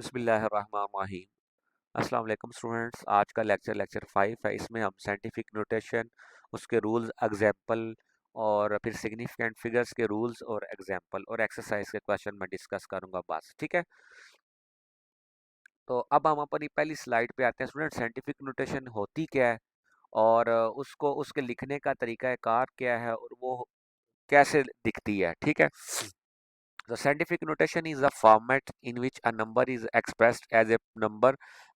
बिस्मिल्लाहिर्रहमानिर्रहीम। अस्सलाम वालेकुम स्टूडेंट्स। आज का लेक्चर 5 है। इसमें हम साइंटिफिक नोटेशन, उसके रूल्स, एग्जाम्पल और फिर सिग्निफिकेंट फिगर्स के रूल्स और एग्जाम्पल और एक्सरसाइज के क्वेश्चन मैं डिस्कस करूंगा बस। ठीक है, तो अब हम अपनी पहली स्लाइड पे आते हैं। स्टूडेंट, साइंटिफिक नोटेशन होती क्या है और उसको उसके लिखने का तरीका कार क्या है और वो कैसे दिखती है। ठीक है, the scientific notation is a format in which a number is expressed as a number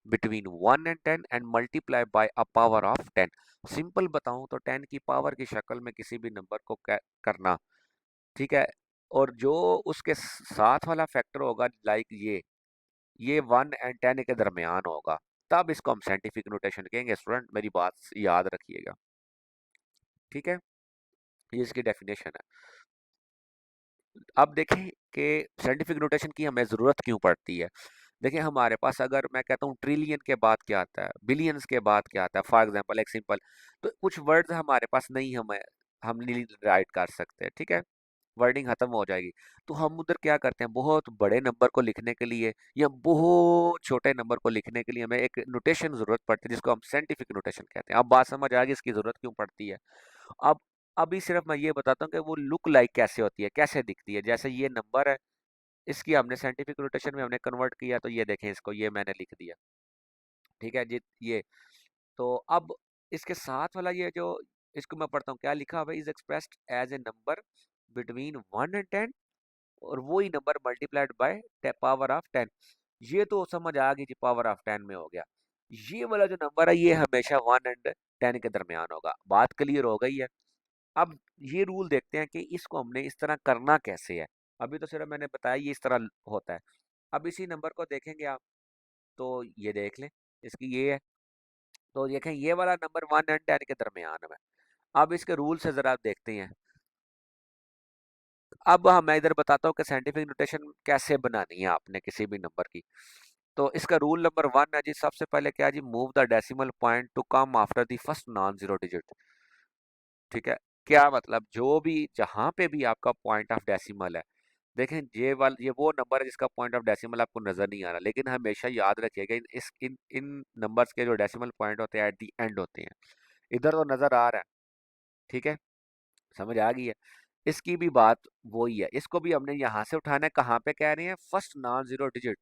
between 1 and 10 and multiplied by a power of 10। Simple बताऊं तो 10 की पावर की शक्ल में किसी भी नंबर को करना। ठीक है, और जो उसके साथ वाला फैक्टर होगा, लाइक ये 1 एंड 10 के दरमियान होगा, तब इसको हम साइंटिफिक नोटेशन कहेंगे। स्टूडेंट, मेरी बात याद रखिएगा। ठीक है, ये इसकी डेफिनेशन है। अब देखें कि साइंटिफिक नोटेशन की हमें ज़रूरत क्यों पड़ती है। देखिए, हमारे पास अगर मैं कहता हूँ ट्रिलियन के बाद क्या आता है, बिलियंस के बाद क्या आता है, फॉर एग्जांपल एक सिंपल, तो कुछ वर्ड्स हमारे पास नहीं, हम नहीं राइट कर सकते। ठीक है, वर्डिंग खत्म हो जाएगी। तो हम उधर क्या करते हैं, बहुत बड़े नंबर को लिखने के लिए या बहुत छोटे नंबर को लिखने के लिए हमें एक नोटेशन जरूरत पड़ती है, जिसको हम साइंटिफिक नोटेशन कहते हैं। अब बात समझ आ गई इसकी जरूरत क्यों पड़ती है। अब अभी सिर्फ मैं ये बताता हूँ कि वो लुक लाइक कैसे होती है, कैसे दिखती है। जैसे ये नंबर है, इसकी हमने साइंटिफिक नोटेशन में हमने कन्वर्ट किया, तो ये देखें, इसको ये मैंने लिख दिया। ठीक है जी, ये तो अब इसके साथ वाला ये जो, इसको मैं पढ़ता हूँ, क्या लिखा हुआ है, is expressed as a number between 1 and 10 और वही number multiplied by power of 10। ये तो समझ आ गई जी, पावर ऑफ 10 में हो गया। ये वाला जो नंबर है, ये हमेशा 1 एंड 10 के दरमियान होगा। बात क्लियर हो गई है। अब ये रूल देखते हैं कि इसको हमने इस तरह करना कैसे है। अभी तो सिर्फ मैंने बताया ये इस तरह होता है। अब इसी नंबर को देखेंगे आप, तो ये देख लें, इसकी ये है, तो देखें ये वाला नंबर 1 एंड 10 के दरमियान में। अब इसके रूल से जरा देखते हैं। अब मैं इधर बताता हूँ कि साइंटिफिक नोटेशन कैसे बनानी है आपने किसी भी नंबर की। तो इसका रूल नंबर 1 है जी, सबसे पहले क्या जी, move the decimal point to come after the first non zero digit. ठीक है, क्या मतलब, जो भी जहां पे भी आपका पॉइंट ऑफ डेसिमल है, देखें ये वो नंबर है जिसका पॉइंट ऑफ डेसिमल आपको नजर नहीं आ रहा, लेकिन हमेशा याद रखिएगा इन नंबर्स के जो डेसिमल पॉइंट होते हैं एट दी एंड होते हैं। इधर तो नजर आ रहा है। ठीक है, समझ आ गई है। इसकी भी बात वही है, इसको भी हमने यहाँ से उठाना है, कहाँ पे कह रहे हैं, फर्स्ट नॉन जीरो डिजिट।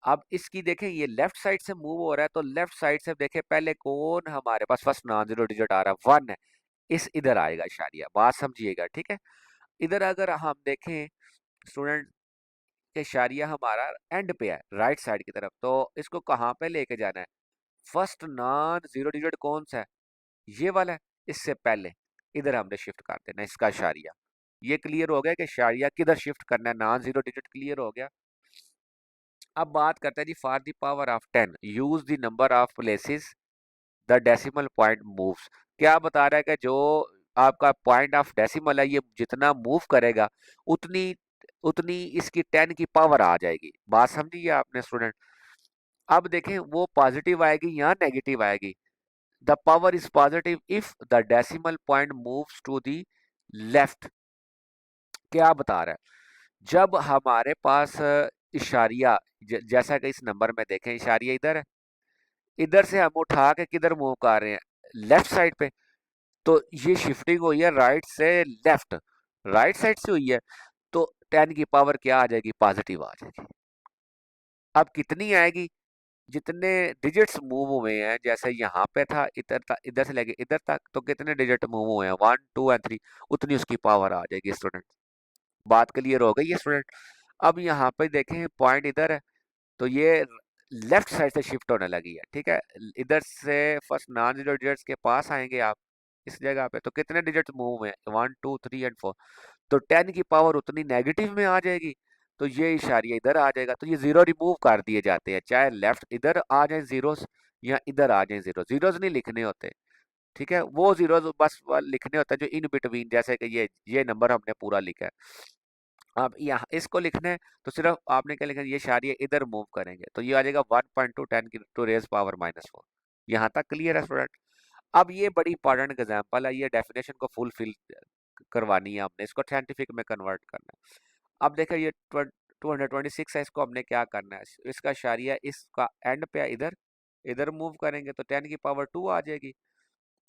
अब इसकी देखें, ये लेफ्ट साइड से मूव हो रहा है, तो लेफ्ट साइड से देखें पहले कौन हमारे पास फर्स्ट नॉन जीरो डिजिट आ रहा है, 1 है। इस इधर आएगा इशारिया, बात समझिएगा। ठीक है, इधर अगर हम देखें स्टूडेंट, इशारिया हमारा एंड पे है, राइट साइड की तरफ, तो इसको कहाँ पे लेके जाना है, फर्स्ट नॉन जीरो डिजिट कौन सा है, ये वाला है, इससे पहले इधर हमने शिफ्ट कर देना इसका इशारिया। ये क्लियर हो गया कि इशारिया किधर शिफ्ट करना है, नॉन जीरो डिजिट क्लियर हो गया। अब बात करते हैं जी, for the power of 10 use the number of places the decimal point moves. क्या बता रहा है कि जो आपका पॉइंट ऑफ डेसिमल है, ये जितना मूव करेगा उतनी उतनी इसकी 10 की पावर आ जाएगी। बात समझिए आपने स्टूडेंट। अब देखें वो पॉजिटिव आएगी या नेगेटिव आएगी। The power is positive if the decimal point moves to the left. क्या बता रहा है, जब हमारे पास इशारिया, जैसा कि इस नंबर में देखें, इशारिया इधर है, इधर से हम उठा के किधर मूव कर रहे हैं, लेफ्ट साइड पे, तो ये शिफ्टिंग हुई है राइट से लेफ्ट, राइट साइड से हुई है, तो 10 की पावर क्या आ जाएगी, पॉजिटिव आ जाएगी। अब कितनी आएगी, जितने डिजिट्स मूव हुए हैं, जैसे यहाँ पे था, इधर तक, इधर से लेके इधर तक, तो कितने डिजिट मूव हुए हैं, 1 2 एंड 3, उतनी उसकी पावर आ जाएगी स्टूडेंट। बात क्लियर हो गई है स्टूडेंट। अब यहाँ पे देखें पॉइंट इधर है, तो ये लेफ्ट साइड से शिफ्ट होने लगी है। ठीक है, इधर से फर्स्ट नॉन जीरो डिजिट्स के पास आएंगे आप, इस जगह पे, तो कितने डिजिट मूव में, 1 2 3 एंड 4, तो 10 की पावर उतनी नेगेटिव में आ जाएगी, तो ये इशारिया इधर आ जाएगा, तो ये जीरो रिमूव कर दिए जाते हैं, चाहे लेफ्ट इधर आ जाए जीरोस या इधर आ जाए जीरो, जीरोस नहीं लिखने होते। ठीक है, वो जीरोस बस लिखने होता है जो इन बिटवीन, जैसे कि ये नंबर हमने पूरा लिखा है, अब यहाँ इसको लिखना है, तो सिर्फ आपने क्या लिखना है, ये शारिया इधर मूव करेंगे, तो ये आ जाएगा 1.2 10 की टू रेज पावर -4। यहाँ तक क्लियर है स्टूडेंट। अब ये बड़ी इंपॉर्टेंट एग्जांपल है, ये डेफिनेशन को फुलफिल करवानी है हमने, इसको साइंटिफिक में कन्वर्ट करना है। अब देखिए ये 226 है, इसको हमने क्या करना है, इसका इशारिया इसका एंड पे इधर इधर मूव करेंगे तो 10 की पावर 2 आ जाएगी,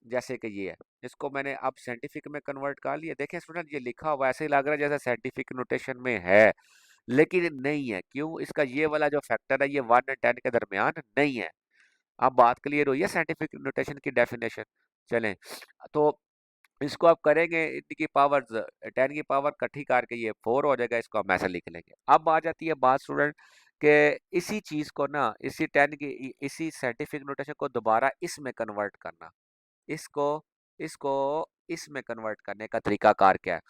जैसे कि ये है। इसको मैंने अब साइंटिफिक में कन्वर्ट कर लिया। देखें स्टूडेंट, ये लिखा हुआ ऐसे ही लग रहा है जैसे साइंटिफिक नोटेशन में है, लेकिन नहीं है। क्यों? इसका ये वाला जो फैक्टर है ये 1 और 10 के दरमियान नहीं है। अब बात क्लियर हुई है साइंटिफिक नोटेशन की डेफिनेशन। चलें, तो इसको आप करेंगे, इनकी पावर 10 की पावर इकट्ठी करके ये 4 हो जाएगा, इसको हम ऐसे लिख लेंगे। अब आ जाती है बात स्टूडेंट कि इसी चीज को ना, इसी 10 की इसी साइंटिफिक नोटेशन को दोबारा इसमें कन्वर्ट करना, इसको इसको इसमें कन्वर्ट करने का तरीकाकार क्या है,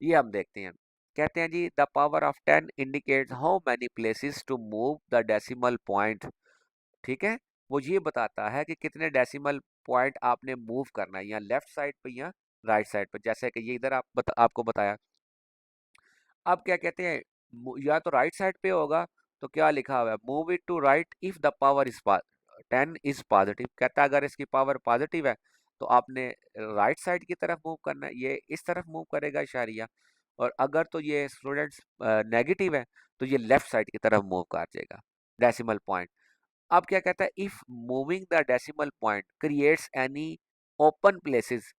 ये हम देखते हैं। कहते हैं जी, the power of 10 indicates how many places to move the decimal point. ठीक है, वो ये बताता है कि कितने डेसिमल पॉइंट आपने मूव करना है, या लेफ्ट साइड पे या राइट साइड पे। जैसे कि ये इधर आपको बताया। अब क्या कहते हैं, या तो राइट साइड पे होगा, तो क्या लिखा हुआ है, move it to right if the power is 10 is positive. कहता है अगर इसकी पावर पॉजिटिव है तो आपने राइट साइड की तरफ मूव करना है, ये इस तरफ मूव करेगा इशारिया। और अगर तो ये स्टूडेंट्स नेगेटिव है तो ये लेफ्ट साइड की तरफ मूव कर जाएगा डेसिमल पॉइंट। अब क्या कहता है, if moving the decimal point creates any open places.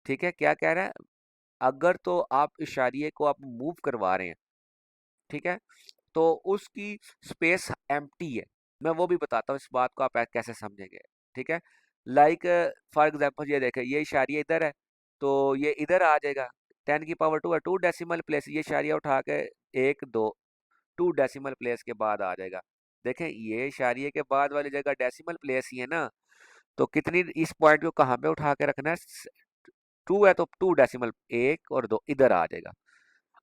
ठीक है, क्या कह रहा है, अगर तो आप इशारिये को आप मूव करवा रहे हैं, ठीक है, तो उसकी स्पेस एम्प्टी है। मैं वो भी बताता हूँ, इस बात को आप कैसे समझेंगे। ठीक है, लाइक फॉर एग्जांपल ये देखें, ये इशारिया इधर है तो ये इधर आ जाएगा। 10 की पावर 2 है, 2 डेसिमल प्लेस, ये इशारिया उठा के 1 2 डेसिमल प्लेस के बाद आ जाएगा। देखें, ये इशारिये के बाद वाली जगह डेसिमल प्लेस ही है ना, तो कितनी इस पॉइंट को कहाँ पे उठा के रखना है, 2 है तो 2 डेसिमल 1 और 2 इधर आ जाएगा।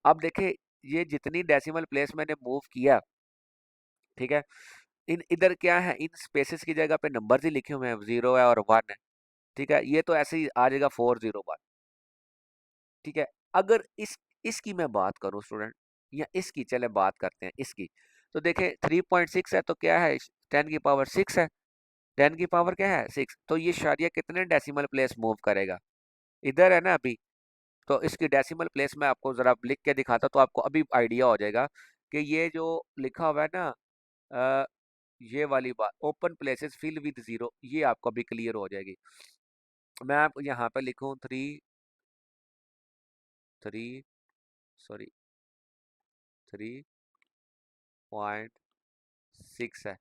अब देखें, ये जितनी डेसिमल प्लेस मैंने मूव किया, ठीक है, इन इधर क्या है, इन स्पेसेस की जगह पे नंबर ही लिखे हुए हैं, 0 है और 1 है। ठीक है, ये तो ऐसे ही आ जाएगा 401। ठीक है, अगर इसकी मैं बात करूं स्टूडेंट, या इसकी चले बात करते हैं इसकी, तो देखें 3.6 है तो क्या है, 10 की पावर 6 है। 10 की पावर क्या है, 6, तो ये शारिया कितने डेसिमल प्लेस मूव करेगा, इधर है ना अभी। तो इसकी डेसिमल प्लेस में आपको जरा लिख के दिखाता तो आपको अभी आइडिया हो जाएगा कि ये जो लिखा हुआ है ना, अ, ये वाली बात, ओपन प्लेसेस फिल विद 0, ये आपको अभी क्लियर हो जाएगी। मैं आप यहाँ पे लिखूं 3 सॉरी 3.6 है,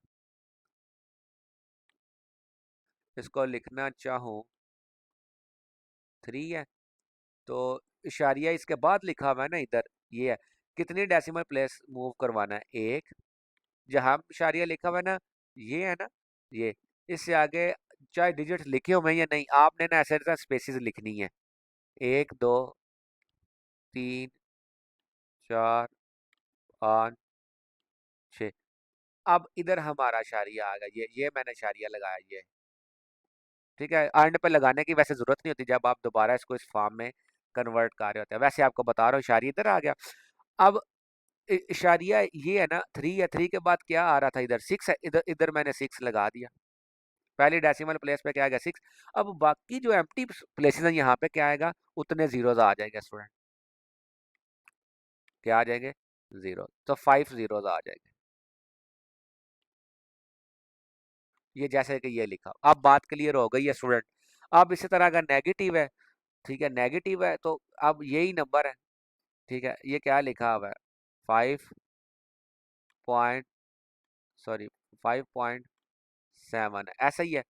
इसको लिखना चाहूँ 3 है, तो इशारिया इसके बाद लिखा हुआ है ना इधर, ये है। कितनी डेसिमल प्लेस मूव करवाना है, एक, जहां इशारिया लिखा हुआ है ना, ये है ना, ये, इससे आगे चाहे डिजिट लिखे हो मैं या नहीं, आपने ना ऐसे स्पेसिस लिखनी है, 1 2 3 4 5 6। अब इधर हमारा इशारिया आ गया, ये मैंने इशारिया लगाया ये। ठीक है, एंड पे लगाने की वैसे जरूरत नहीं होती जब आप दोबारा इसको इस फॉर्म में कन्वर्ट कर रहे होते हैं, वैसे आपको बता रहा हूँ इशारिया इधर आ गया। अब इशारिया ये है ना, 3 है, 3 के बाद क्या आ रहा था, इधर 6 है, इधर इधर मैंने 6 लगा दिया, पहली डेसिमल प्लेस पे क्या आएगा, 6। अब बाकी जो एम्प्टी प्लेसेस हैं यहाँ पे क्या आएगा, उतने जीरोज आ जाएंगे स्टूडेंट, क्या आ जाएंगे, 0, तो 5 जीरोज आ जाएंगे। ये जैसे कि ये लिखा, अब बात क्लियर हो गई है स्टूडेंट। अब इसी तरह अगर नेगेटिव है, ठीक है, नेगेटिव है तो अब यही नंबर है। ठीक है, ये क्या लिखा हुआ है, 5 सॉरी 5.7 ऐसा ही है।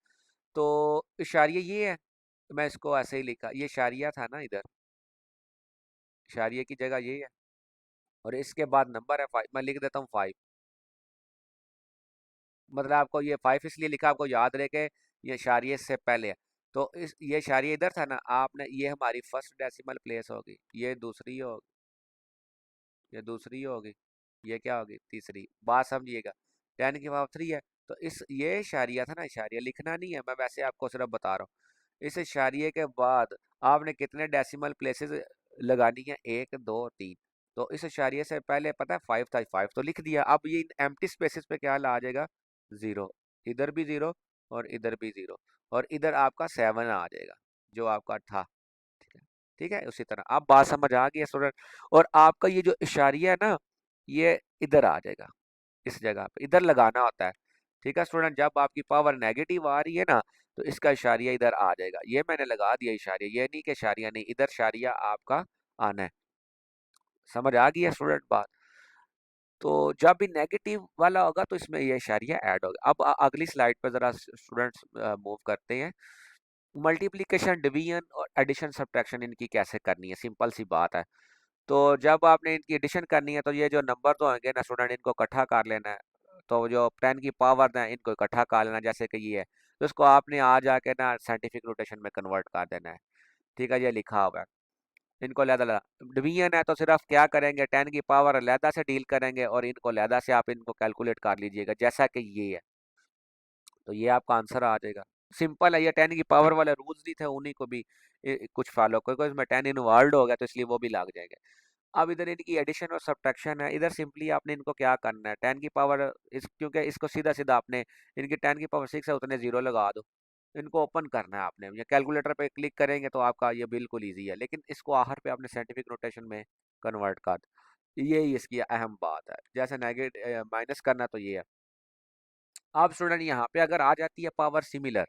तो इशारिया ये है, तो मैं इसको ऐसे ही लिखा, ये इशारिया था ना इधर, इशारिया की जगह ये है, और इसके बाद नंबर है 5, मैं लिख देता हूँ 5। मतलब आपको ये 5 इसलिए लिखा, आपको याद रहे कि ये इशारिये से पहले है। तो इस ये इशारिया इधर था ना, आपने, ये हमारी फर्स्ट डेसिमल प्लेस होगी, ये दूसरी होगी, ये दूसरी होगी, ये क्या होगी, तीसरी। बात समझिएगा, 10 की पावर 3 है, तो इस ये इशारिया था ना, इशारिया लिखना नहीं है, मैं वैसे आपको सिर्फ बता रहा हूँ। इस इशारिये के बाद आपने कितने डेसिमल प्लेसेस लगानी है, 1 2 3। तो इस इशारिये से पहले पता है 5 था, 5 तो लिख दिया। अब ये एम्प्टी स्पेसेस पे क्या आ जाएगा, 0, इधर भी 0 और इधर भी 0, और इधर आपका 7 आ जाएगा जो आपका था। ठीक है, ठीक है, उसी तरह आप बात समझ आ गई है स्टूडेंट। और आपका ये जो इशारिया है ना, ये इधर आ जाएगा, इस जगह पे इधर लगाना होता है। ठीक है स्टूडेंट, जब आपकी पावर नेगेटिव आ रही है ना, तो इसका इशारिया इधर आ जाएगा। ये मैंने लगा दिया इशारिया, ये नहीं कि इशारिया नहीं, इधर इशारिया आपका आना है। समझ आ गई है स्टूडेंट बात? तो जब भी नेगेटिव वाला होगा तो इसमें ये इशारिया ऐड होगा। अब अगली स्लाइड पर जरा स्टूडेंट्स मूव करते हैं। मल्टीप्लिकेशन, डिवीजन और एडिशन सब्ट्रैक्शन इनकी कैसे करनी है, सिंपल सी बात है। तो जब आपने इनकी एडिशन करनी है तो ये जो नंबर तो होंगे ना स्टूडेंट, इनको इकट्ठा कर लेना है। तो जो 10 की पावर है इनको इकट्ठा कर लेना, जैसे कि ये है, तो इसको आपने आ जाके ना साइंटिफिक नोटेशन में कन्वर्ट कर देना है। ठीक है, ये लिखा हुआ है। इनको अलग डिवीजन है तो सिर्फ क्या करेंगे, 10 की पावर अलहदा से डील करेंगे और इनको अलहदा से आप इनको कैलकुलेट कर लीजिएगा, जैसा कि ये है। तो ये आपका आंसर आ जाएगा। सिंपल है, ये 10 की पावर वाले रूल्स नहीं थे, उन्हीं को भी कुछ फॉलो करो, इसमें 10 इन्वॉल्व हो गया तो इसलिए वो भी लग जाएंगे। अब इधर इनकी एडिशन और सब्ट्रैक्शन है, इधर सिंपली आपने इनको क्या करना है, 10 की पावर इस, क्योंकि इसको सीधा सीधा आपने, इनकी 10 की पावर 6 है उतने जीरो लगा दो। इनको ओपन करना है आपने, या कैलकुलेटर पे क्लिक करेंगे तो आपका ये बिल्कुल ईजी है, लेकिन इसको आखिर पे आपने साइंटिफिक नोटेशन में कन्वर्ट कर दो। यही इसकी अहम बात है। जैसे नेगेटिव माइनस करना तो ये है। अब स्टूडेंट यहाँ पे अगर आ जाती है पावर सिमिलर,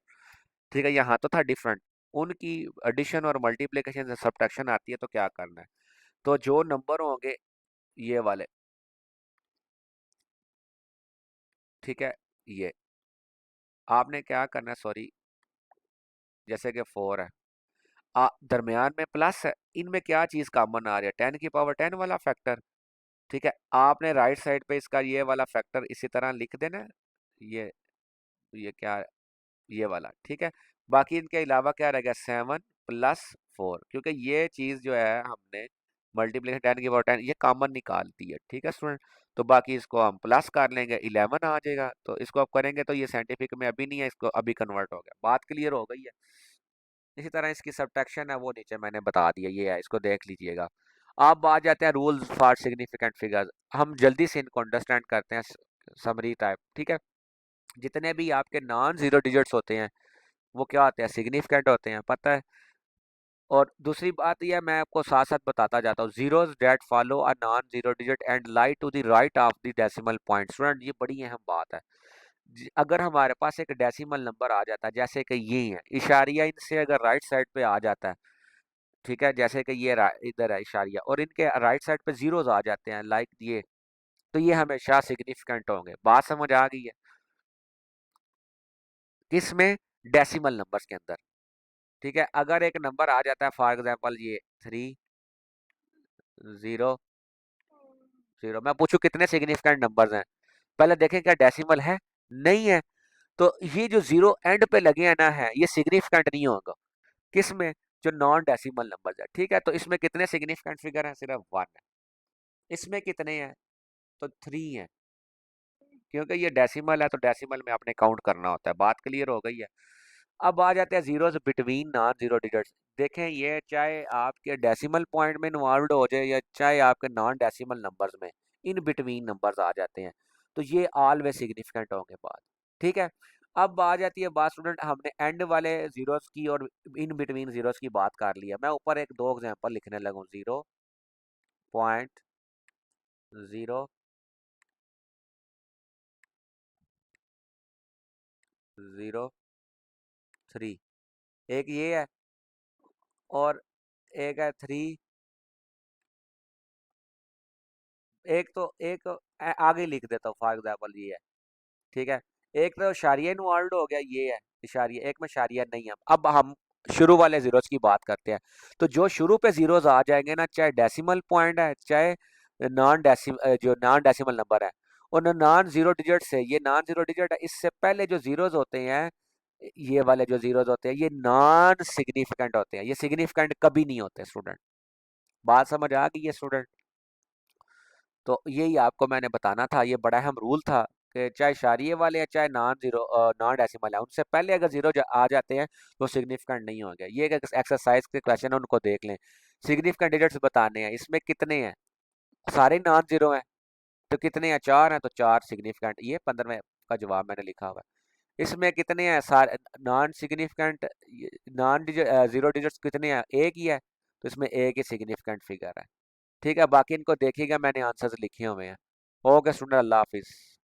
ठीक है, यहाँ तो था डिफरेंट, उनकी एडिशन और मल्टीप्लिकेशन से सब्ट्रैक्शन आती है तो क्या करना है। तो जो नंबर होंगे ये वाले, ठीक है, ये आपने क्या करना है, सॉरी, जैसे कि 4 है, दरमियान में प्लस है, इनमें क्या चीज कॉमन आ रही है, 10 की पावर 10 वाला फैक्टर। ठीक है, आपने राइट साइड पे इसका ये वाला फैक्टर इसी तरह लिख देना है। ये क्या, ये वाला, ठीक है। बाकी इनके अलावा क्या रहेगा, 7 + 4, क्योंकि ये चीज जो है हमने मल्टीप्लिकेशन 10 की पावर 10 ये कॉमन निकाल दी है। ठीक है स्टूडेंट, तो बाकी इसको हम प्लस कर लेंगे, 11 आ जाएगा। तो इसको आप करेंगे तो ये साइंटिफिक में अभी नहीं है, इसको अभी कन्वर्ट हो गया, बात क्लियर हो गई है। इसी तरह इसकी सब्ट्रैक्शन है वो नीचे मैंने बता दिया, ये है, इसको देख लीजिएगा। अब आ जाते हैं रूल्स फॉर सिग्निफिकेंट फिगर्स, हम जल्दी से इनको अंडरस्टैंड करते हैं, समरी टाइप। ठीक है, जितने भी आपके नॉन जीरो डिजिट्स होते हैं वो क्या होते हैं, सिग्निफिकेंट होते हैं, पता है। और दूसरी बात यह मैं आपको साथ साथ बताता जाता हूँ, zeros that follow a non zero digit and lie to the right of the decimal point. Student ये बड़ी अहम बात है। अगर हमारे पास एक डेसिमल नंबर आ जाता है, जैसे कि ये है, इशारिया इनसे अगर राइट साइड पे आ जाता है, ठीक है, जैसे कि ये इधर है इशारिया, और इनके राइट साइड पे जीरोस आ जाते हैं लाइक ये, तो ये हमेशा सिग्निफिकेंट होंगे। बात समझ आ गई है? किसमें, डेसिमल नंबर्स के अंदर। ठीक है, अगर एक नंबर आ जाता है फॉर एग्जांपल ये 3 0 0, मैं पूछूं कितने सिग्निफिकेंट नंबर्स हैं, पहले देखें क्या डेसिमल है, नहीं है। तो ये जो जीरो एंड पे लगे हैं ना, है ये सिग्निफिकेंट नहीं होगा। किसमें, जो नॉन डेसिमल नंबर्स है। ठीक है, तो इसमें कितने सिग्निफिकेंट फिगर हैं, सिर्फ 1 है। इसमें कितने हैं, तो 3 है, क्योंकि ये डेसिमल है तो डेसिमल में आपने काउंट करना होता है। बात क्लियर हो गई है? अब आ जाते हैं zeros between non zero digits. देखें, ये चाहे आपके डेसिमल पॉइंट में इन्वॉल्व हो जाए या चाहे आपके नॉन डेसिमल नंबर्स में, इन बिटवीन नंबर्स आ जाते हैं, तो ये ऑलवेज सिग्निफिकेंट होंगे बात। ठीक है, अब आ जाती है बात स्टूडेंट, हमने एंड वाले जीरोस की और इन बिटवीन जीरोस की बात कर लिया। मैं ऊपर एक दो एग्जांपल लिखने लगूँ, 0.03, एक ये है और एक है 3, एक तो एक आगे लिख देता हूँ फॉर एग्जाम्पल ये है। ठीक है, एक तो इशारिया इन्वॉल्व हो गया, ये है इशारिया, एक में इशारिया नहीं है। अब हम शुरू वाले जीरोस की बात करते हैं। तो जो शुरू पे जीरोस आ जाएंगे ना, चाहे डेसिमल पॉइंट है चाहे जो नॉन डेसिमल नंबर है, उन नॉन जीरो डिजिट से, ये नॉन जीरो डिजिट है, इससे पहले जो जीरोस होते हैं, ये वाले जो जीरोस होते हैं, ये नॉन सिग्निफिकेंट होते हैं, ये सिग्निफिकेंट कभी नहीं होते स्टूडेंट। बात समझ आ गई है स्टूडेंट? तो यही आपको मैंने बताना था, ये बड़ा अहम रूल था कि चाहे इशारिये वाले या चाहे नॉन डेसिमल है, उनसे पहले अगर जीरो आ जाते हैं तो सिग्निफिकेंट नहीं होंगे। ये एक एक्सरसाइज के क्वेश्चन है, उनको देख लें। सिग्निफिकेंट डिजिट्स बताने हैं, इसमें कितने हैं, सारे नॉन जीरो हैं, तो कितने हैं, 4 हैं, तो 4 सिग्निफिकेंट, ये 15वें का जवाब मैंने लिखा हुआ है। इसमें कितने हैं, सारे non significant, non zero digits कितने हैं, एक ही है, तो इसमें एक ही सिग्निफिकेंट फिगर है। ठीक है, बाकी इनको देखिएगा, मैंने आंसर्स लिखे हुए हैं। ओके स्टूडेंट, अल्लाह हाफिज़।